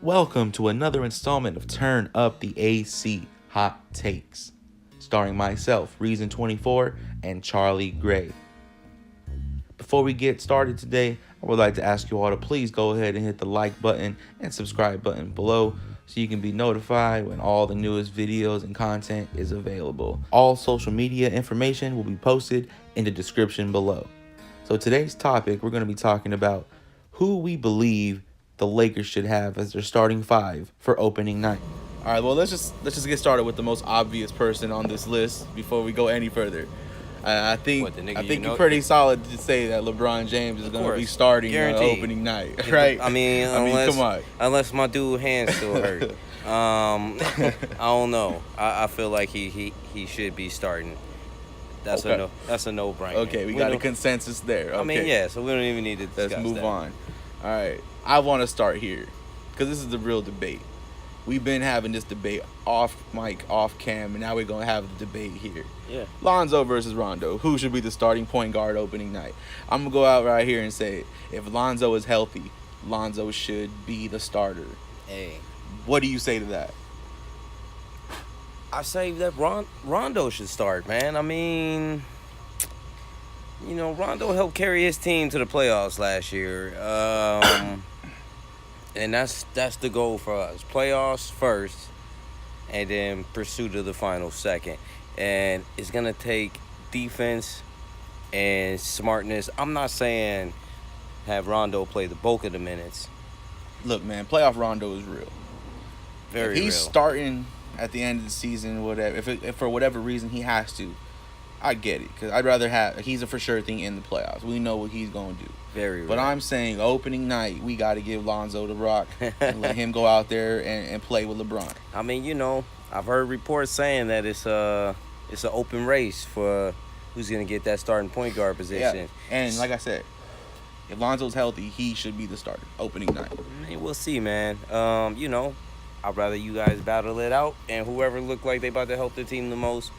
Welcome to another installment of Turn Up the AC Hot Takes, starring myself, Reason24, and Charlie Gray. Before we get started today, I would like to ask you all to please go ahead and hit the like button and subscribe button below so you can be notified when all the newest videos and content is available. All social media information will be posted in the description below. So today's topic, we're going to be talking about who we believe the Lakers should have as their starting five for opening night. All right, well, let's just get started with the most obvious person on this list before we go any further. I think you're pretty solid to say that LeBron James is going to be starting on opening night, right? I mean, come on. Unless my dude hands still hurt. I don't know. I feel like he should be starting. That's a no-brainer. Okay, we got a consensus there. Okay. I mean, yeah, so we don't even need to discuss Let's move that. on. All right, I want to start here because this is the real debate. We've been having this debate off mic, off cam, and now we're going to have the debate here. Yeah. Lonzo versus Rondo. Who should be the starting point guard opening night? I'm going to go out right here and say, if Lonzo is healthy, Lonzo should be the starter. Hey. What do you say to that? I say that Rondo should start, man. I mean, you know, Rondo helped carry his team to the playoffs last year. And that's the goal for us. Playoffs first, and then pursuit of the final second. And it's going to take defense and smartness. I'm not saying have Rondo play the bulk of the minutes. Look, man, playoff Rondo is real. Very if he's real. starting at the end of the season, whatever, if for whatever reason he has to, I get it. Because I'd rather have, he's a for sure thing in the playoffs. We know what he's going to do. Very real. But I'm saying opening night, we got to give Lonzo the rock and let him go out there and play with LeBron. I mean, you know, I've heard reports saying that it's an open race for who's going to get that starting point guard position. Yeah. And like I said, if Lonzo's healthy, he should be the starter opening night. I mean, we'll see, man. You know, I'd rather you guys battle it out, and whoever look like they about to help the team the most,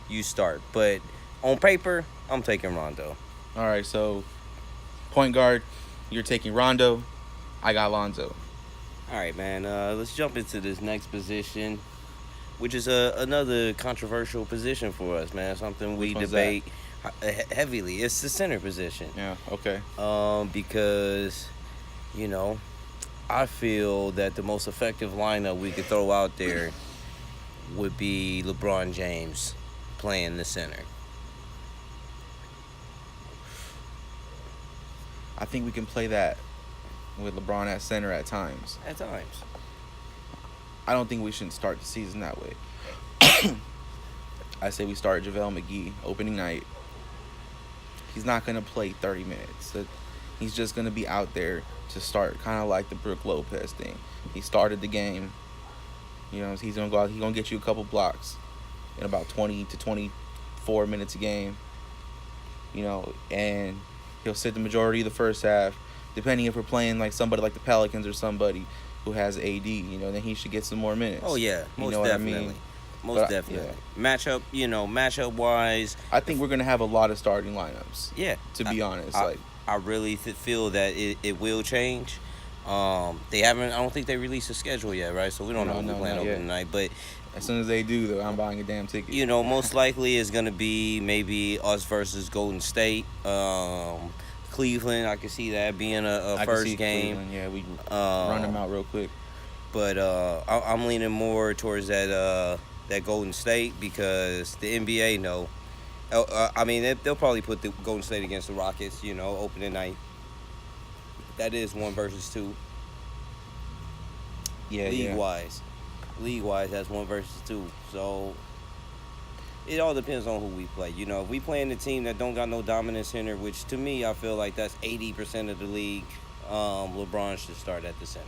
you start. But on paper, I'm taking Rondo. All right, so point guard, you're taking Rondo. I got Lonzo. All right, man. Let's jump into this next position, which is another controversial position for us, man. Something we debate heavily. It's the center position. Yeah, okay. Because, you know, I feel that the most effective lineup we could throw out there would be LeBron James playing the center. I think we can play that with LeBron at center at times. At times. I don't think we shouldn't start the season that way. I say we start JaVale McGee opening night. He's not going to play 30 minutes. He's just going to be out there to start, kind of like the Brook Lopez thing. He started the game. You know, he's going to go out. He's going to get you a couple blocks in about 20 to 24 minutes a game. You know, and he'll sit the majority of the first half. Depending if we're playing like somebody like the Pelicans or somebody who has AD, you know, then he should get some more minutes. Oh, yeah. Most know definitely. What I mean? Most definitely. Yeah. Matchup-wise. I think we're going to have a lot of starting lineups. Yeah. To be honest. I really feel that it will change. I don't think they released a schedule yet, right? So we don't know who's playing open tonight. But as soon as they do, though, I'm buying a damn ticket. You know, most likely it's going to be maybe us versus Golden State. Cleveland, I can see that being a first game. Cleveland, yeah, we run them out real quick. But I'm leaning more towards that Golden State because the NBA know. I mean, they'll probably put the Golden State against the Rockets, you know, opening night. That is 1 versus 2. Yeah, League-wise, that's 1 versus 2. So it all depends on who we play. You know, if we playing a team that don't got no dominant center, which to me I feel like that's 80% of the league, LeBron should start at the center.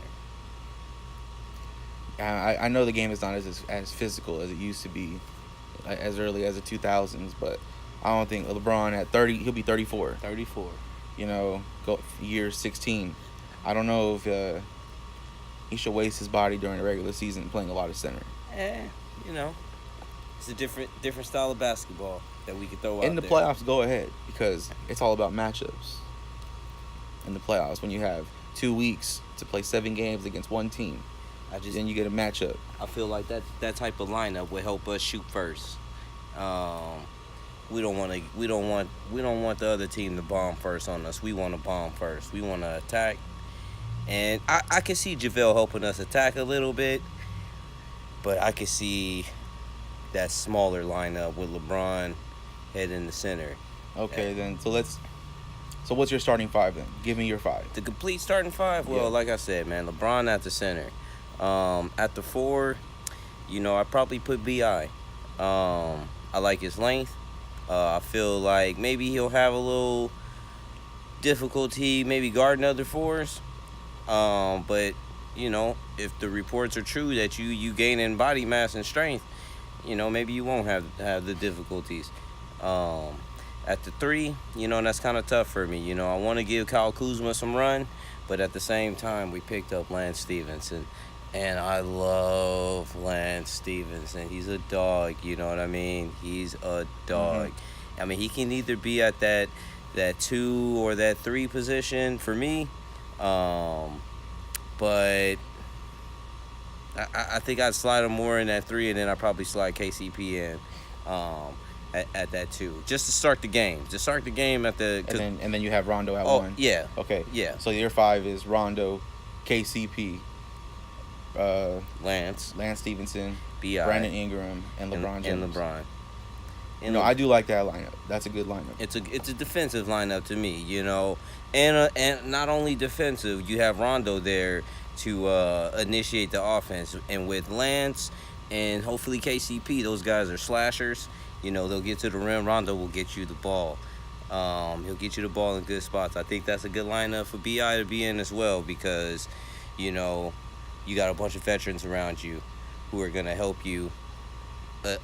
I know the game is not as physical as it used to be, as early as the 2000s, but I don't think LeBron at 30, he'll be 34. 34. You know, year 16. I don't know if he should waste his body during the regular season playing a lot of center. You know, it's a different style of basketball that we could throw out in the there. playoffs. Go ahead, because it's all about matchups. In the playoffs, when you have 2 weeks to play 7 games against one team, then you get a matchup. I feel like that type of lineup would help us shoot first. We don't want the other team to bomb first on us. We want to bomb first. We want to attack. And I can see JaVale helping us attack a little bit, but I can see that smaller lineup with LeBron head in the center. Okay, then so what's your starting five then? Give me your five. The complete starting five? Well, Yeah. like I said, man, LeBron at the center. At the 4, I probably put B.I. I like his length. I feel like maybe he'll have a little difficulty maybe guarding other 4s. But, if the reports are true that you gain in body mass and strength, maybe you won't have the difficulties. At the 3, that's kind of tough for me. I want to give Kyle Kuzma some run, but at the same time, we picked up Lance Stevenson. And I love Lance Stevenson. He's a dog, you know what I mean? He's a dog. I mean, he can either be at that 2 or that 3 position for me. But I think I'd slide him more in that 3, and then I'd probably slide KCP in at that 2, just to start the game. Just start the game at the. And then you have Rondo at 1. Yeah. Okay. Yeah. So your 5 is Rondo, KCP, Lance Stevenson, B.I. Brandon Ingram, and LeBron James. And LeBron. I do like that lineup. That's a good lineup. It's a defensive lineup to me, and not only defensive. You have Rondo there to initiate the offense, and with Lance and hopefully KCP, those guys are slashers. They'll get to the rim. Rondo will get you the ball. He'll get you the ball in good spots. I think that's a good lineup for B.I. to be in as well because, you got a bunch of veterans around you who are gonna help you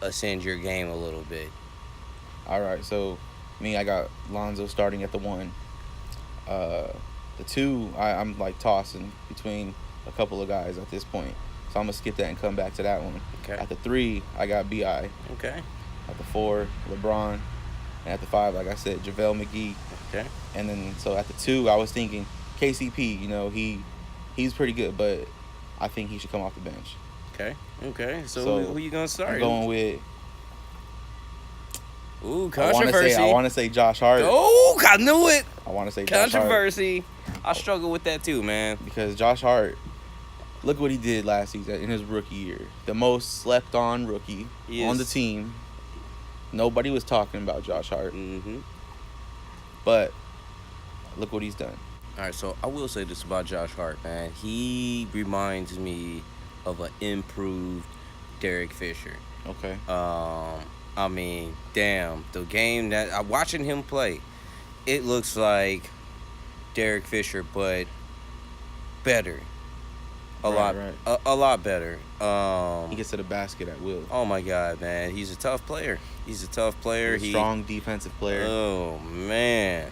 ascend your game a little bit. All right, so me, I got Lonzo starting at the 1. The 2, I'm like tossing between a couple of guys at this point. So I'm going to skip that and come back to that one. Okay. At the 3, I got B.I. Okay. At the 4, LeBron. And at the 5, like I said, JaVale McGee. Okay. And then, so at the 2, I was thinking KCP, he's pretty good, but I think he should come off the bench. Okay. So who you going to start? I'm going with... Ooh, controversy. I want to say Josh Hart. Oh, I knew it. I want to say Josh Hart. Controversy. I struggle with that too, man. Because Josh Hart, look what he did last season in his rookie year. The most slept on rookie on the team. Nobody was talking about Josh Hart. Mm-hmm. But look what he's done. All right, so I will say this about Josh Hart, man. He reminds me of an improved Derek Fisher. Okay. I mean, damn, the game that I'm watching him play, it looks like Derek Fisher, but better. A lot better. He gets to the basket at will. Oh my God, man, he's a tough player. He's a strong defensive player. Oh man,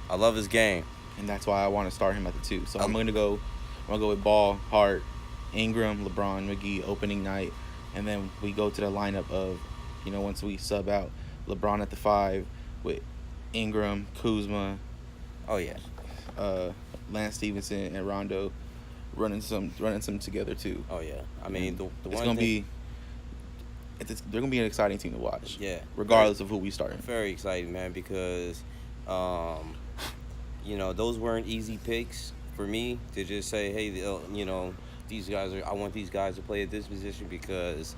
I love his game. And that's why I want to start him at the 2. So I'm gonna go with Ball, Hart, Ingram, LeBron, McGee opening night, and then we go to the lineup of, once we sub out LeBron at the 5 with Ingram, Kuzma. Oh yeah. Lance Stevenson and Rondo running some together too. Oh yeah. I mean, they're gonna be an exciting team to watch. Yeah. Regardless of who we start. Very exciting, man, because those weren't easy picks for me to just say, hey, these guys I want these guys to play at this position, because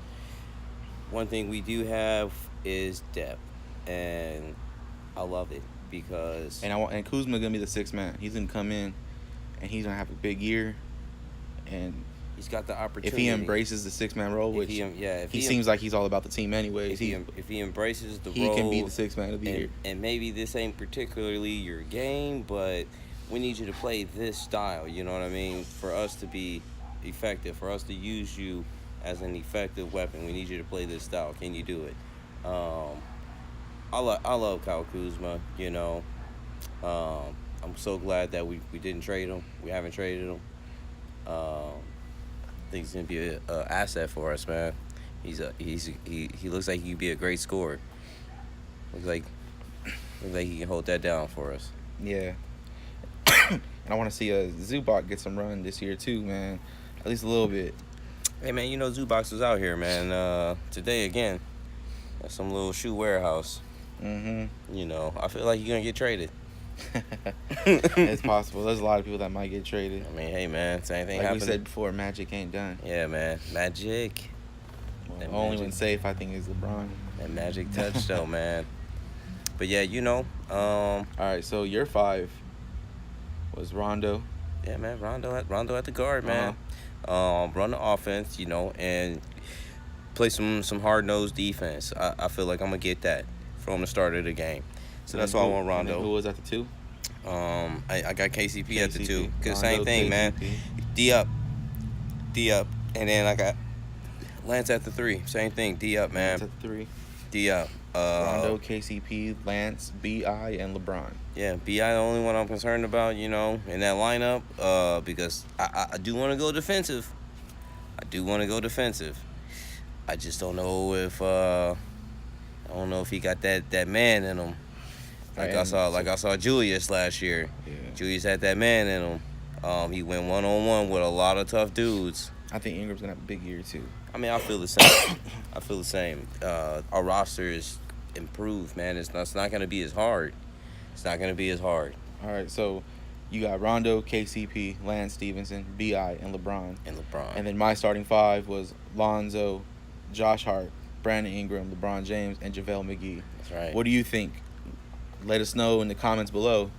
one thing we do have is depth, and I love it because. And Kuzma gonna be the 6th man. He's gonna come in, and he's gonna have a big year, and he's got the opportunity. If he embraces the 6-man role, which he seems like he's all about the team anyways. If he embraces the role, he can be the 6th man of the year. And maybe this ain't particularly your game, but we need you to play this style. You know what I mean? For us to be effective, for us to use you as an effective weapon, we need you to play this style. Can you do it? I love Kyle Kuzma. I'm so glad that we didn't trade him. We haven't traded him. I think he's gonna be an asset for us, man. He looks like he could be a great scorer. Looks like he can hold that down for us. Yeah. And I want to see Zubac get some run this year too, man. At least a little bit. Hey man, you know Zubox was out here, man. Today again, at some little shoe warehouse. Mm-hmm. You know, I feel like you're gonna get traded. It's possible. There's a lot of people that might get traded. I mean, hey man, same thing Like happened. we said before, Magic ain't done. Yeah, man, Magic. Well, That only Magic. when safe, I think, is LeBron. That Magic touch though, man. But yeah, you know, All right, so your 5 was Rondo. yeah, man, Rondo at the guard, man. Run the offense, you know, and play some hard nosed defense. I feel like I'm gonna get that from the start of the game. So that's why I want And then Rondo. who was at the 2? I got KCP at the 2. Cause Rondo, same thing, man. KCP. D up, and then I got Lance at the 3. Same thing, D up, Lance man. at the 3. D up. Rondo, KCP, Lance, BI, and LeBron. Yeah, Bi the only one I'm concerned about, you know, in that lineup. Because I do want to go defensive. I just don't know if he got that man in him. Like I saw Julius last year. Yeah. Julius had that man in him. He went 1-on-1 with a lot of tough dudes. I think Ingram's gonna have a big year too. I mean, I feel the same. Our roster is improved, man. It's not gonna be as hard. All right, so you got Rondo, KCP, Lance Stevenson, BI, and LeBron. And then my starting 5 was Lonzo, Josh Hart, Brandon Ingram, LeBron James, and JaVale McGee. That's right. What do you think? Let us know in the comments below.